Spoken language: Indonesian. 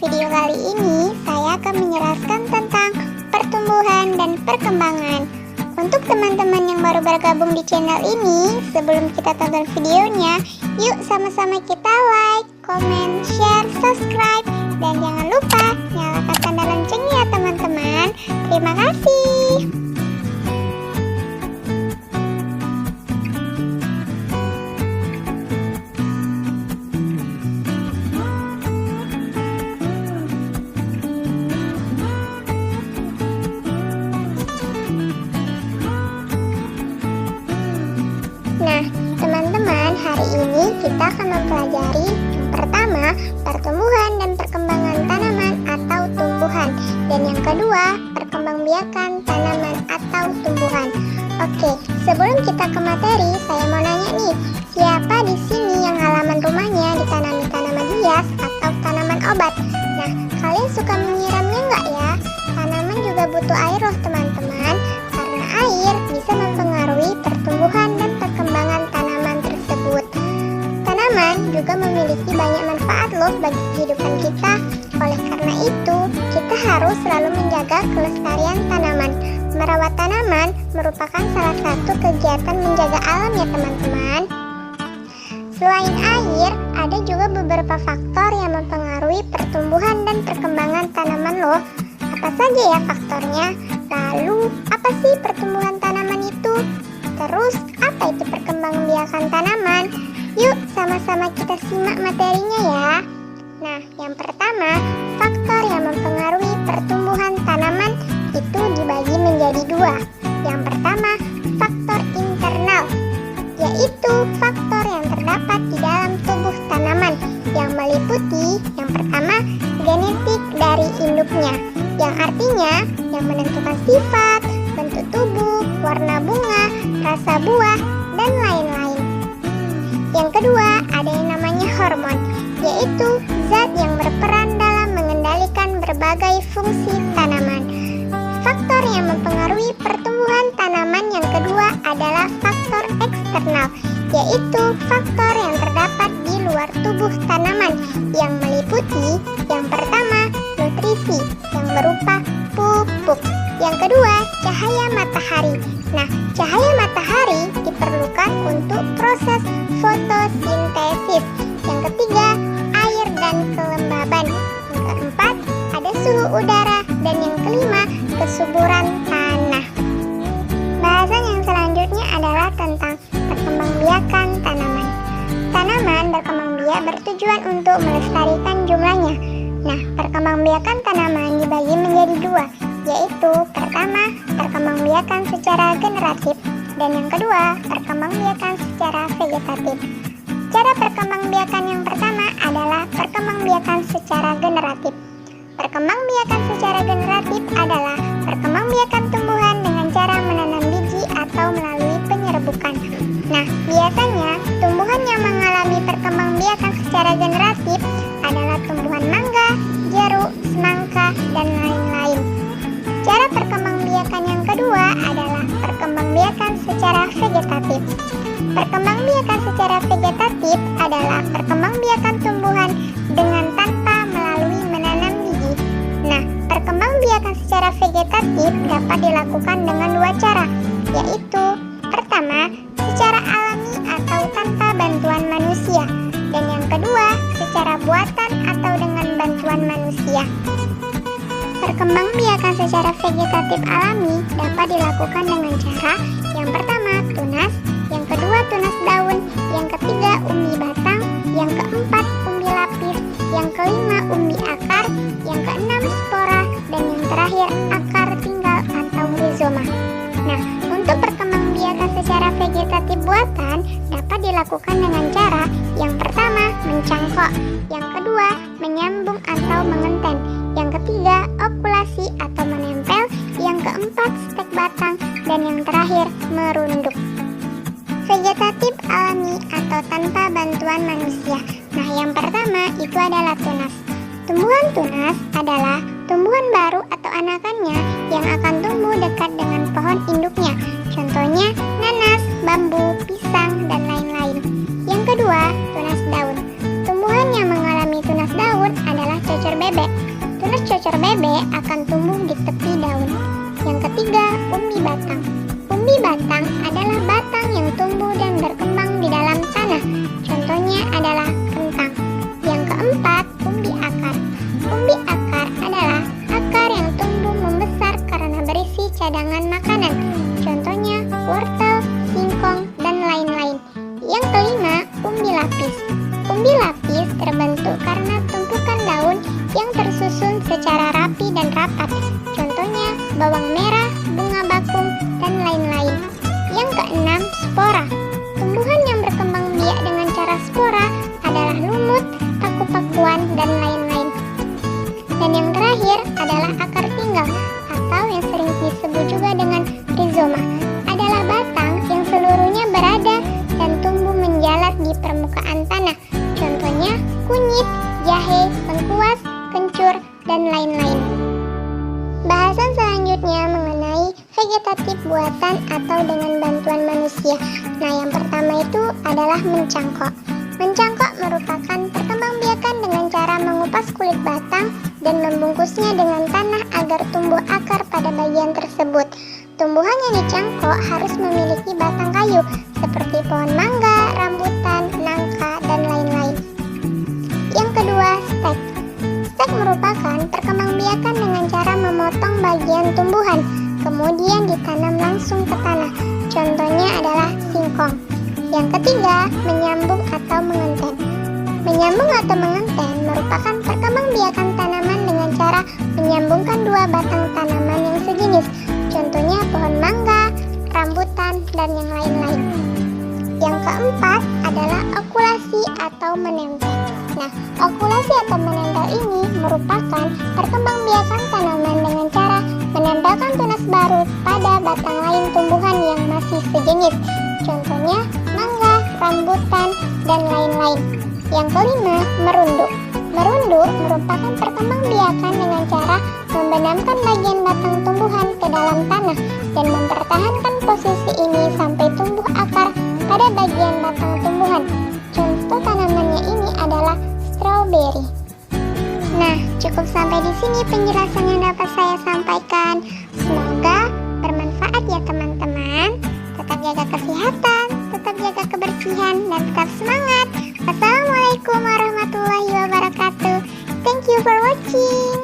video kali ini saya akan menjelaskan tentang pertumbuhan dan perkembangan. Untuk teman-teman yang baru bergabung di channel ini, sebelum kita tonton videonya, yuk sama-sama kita like, comment, share, subscribe, dan jangan lupa nyalakan tanda loncengnya ya teman-teman. Terima kasih. Nah, teman-teman, hari ini kita akan mempelajari yang pertama, pertumbuhan dan perkembangan tanaman atau tumbuhan, dan yang kedua, perkembangbiakan tanaman atau tumbuhan. Oke, sebelum kita ke materi, saya mau nanya nih, siapa di sini yang halaman rumahnya ditanami tanaman hias atau tanaman obat? Nah, kalian suka menyiramnya nggak ya? Tanaman juga butuh air loh teman-teman, karena air bisa mempengaruhi pertumbuhan dan perkembangan tanaman tersebut. Tanaman juga memiliki banyak manfaat loh bagi kehidupan kita. Oleh karena itu, kita harus selalu menjaga kelestarian tanaman. Merawat tanaman merupakan salah satu kegiatan menjaga alam ya teman-teman. Selain air, ada juga beberapa faktor yang mempengaruhi pertumbuhan dan perkembangan tanaman loh. Apa saja ya faktornya? Lalu, apa sih pertumbuhan tanaman itu? Terus, apa itu perkembangbiakan tanaman? Yuk, sama-sama kita simak materinya ya. Nah, yang pertama, faktor yang mempengaruhi pertumbuhan tanaman itu dibagi menjadi dua. Yang pertama, faktor internal, yaitu faktor yang terdapat di dalam tubuh tanaman, yang meliputi yang pertama, genetik dari induknya, yang artinya yang menentukan sifat, bentuk tubuh, warna bunga, rasa buah, dan lain-lain. Yang kedua, ada yang namanya hormon, yaitu zat yang berperan dalam mengendalikan berbagai fungsi tanaman. Faktor yang mempengaruhi pertumbuhan tanaman yang kedua adalah faktor eksternal, yaitu faktor yang terdapat di luar tubuh tanaman, yang meliputi yang pertama, nutrisi yang berupa pupuk. Yang kedua, cahaya matahari. Nah, cahaya matahari diperlukan untuk proses fotosintesis. Yang ketiga, air dan kelembaban. Yang keempat, ada suhu udara. Dan yang kelima, kesuburan tanah. Bahasan yang selanjutnya adalah tentang perkembangbiakan tanaman. Tanaman berkembang biak bertujuan untuk melestarikan jumlahnya. Nah, perkembangbiakan tanaman dibagi menjadi dua, yaitu pertama, perkembangbiakan secara generatif, dan yang kedua, perkembangbiakan secara vegetatif. Cara perkembangbiakan yang pertama adalah perkembangbiakan secara generatif. Perkembangbiakan secara generatif adalah perkembangbiakan tumbuhan dengan cara menanam biji atau melalui penyerbukan. Nah, biasanya tumbuhan yang mengalami perkembangbiakan secara generatif adalah tumbuhan mangga, jeruk, semangka, dan lain-lain. Cara perkembangbiakan yang kedua adalah perkembangbiakan secara vegetatif. Perkembangbiakan secara vegetatif adalah perkembangbiakan tumbuhan dengan tanpa melalui menanam biji. Nah, perkembangbiakan secara vegetatif dapat dilakukan dengan dua cara, yaitu pertama, secara alami atau tanpa bantuan manusia, dan yang kedua, secara buatan atau dengan bantuan manusia. Perkembangbiakan secara vegetatif alami dapat dilakukan dengan cara yang pertama, tunas, yang kedua, tunas daun, yang ketiga, umbi batang, yang keempat, umbi lapis, yang kelima, umbi akar, yang keenam, spora, dan yang terakhir, akar tinggal atau rizoma. Nah, untuk perkembangbiakan secara vegetatif buatan dapat dilakukan dengan cara yang pertama, mencangkok, yang kedua, menyambung atau mengenten, yang ketiga, okulasi atau menempel, yang keempat, stek batang, dan yang terakhir, merunduk. Vegetatif alami atau tanpa bantuan manusia. Nah, yang pertama itu adalah tunas. Tumbuhan tunas adalah tumbuhan baru atau anakannya yang akan tumbuh dekat dengan pohon induknya. Contohnya nanas, bambu, pisang, dan lain-lain. Yang kedua, tunas daun. Tumbuhan yang mengalami tunas daun adalah cocor bebek. jahe akan tumbuh di tepi daun. Yang ketiga, umbi batang. Umbi batang adalah batang yang tumbuh dan berkembang di dalam tanah. Contohnya adalah kentang. Yang keempat, umbi akar. Umbi akar adalah akar yang tumbuh membesar karena berisi cadangan makanan. Contohnya wortel, singkong, dan lain-lain. Yang kelima, umbi lapis. Umbi lapis terbentuk karena tumpukan daun yang tersusun secara rapi dan rapat. Contohnya bawang merah, bunga bakung, dan lain-lain. Yang keenam, spora. Tumbuhan yang berkembang biak dengan cara spora adalah lumut, paku-pakuan, dan lain-lain. Dan yang terakhir adalah akar tinggal atau yang sering disebut juga dengan rizoma. Adalah batang yang seluruhnya berada dan tumbuh menjalar di permukaan tanah. Contohnya kunyit, jahe, lengkuas, kencur, dan lain-lain. Bahasan selanjutnya mengenai vegetatif buatan atau dengan bantuan manusia. Nah, yang pertama itu adalah mencangkok. Mencangkok merupakan perkembangbiakan dengan cara mengupas kulit batang dan membungkusnya dengan tanah agar tumbuh akar pada bagian tersebut. Tumbuhan yang dicangkok harus memiliki batang kayu seperti pohon mangga, rambutan, nangka, dan lain-lain. Yang kedua, stek. Stek merupakan perkembangbiakan dengan cara memotong bagian tumbuhan, kemudian ditanam langsung ke tanah. Contohnya adalah singkong. Yang ketiga, menyambung atau mengenten. Menyambung atau mengenten merupakan perkembangbiakan tanaman dengan cara menyambungkan dua batang tanaman yang sejenis. Contohnya pohon mangga, rambutan, dan yang lain-lain. Yang keempat adalah okulasi atau menempel. Nah, okulasi atau menempel ini merupakan perkembangbiakan tanaman dengan cara menempelkan tunas baru pada batang lain tumbuhan yang masih sejenis. Contohnya mangga, rambutan, dan lain-lain. Yang kelima, merunduk. Merunduk merupakan perkembangbiakan dengan cara membenamkan bagian batang tumbuhan ke dalam tanah dan mempertahankan posisi ini sampai tumbuh akar pada bagian batang tumbuhan. Contoh tanamannya ini adalah strawberry. Nah, cukup sampai di sini penjelasan yang dapat saya sampaikan. Semoga bermanfaat ya teman-teman. Tetap jaga kesehatan, tetap jaga kebersihan, dan tetap semangat. Wassalamualaikum warahmatullahi wabarakatuh. Thank you for watching.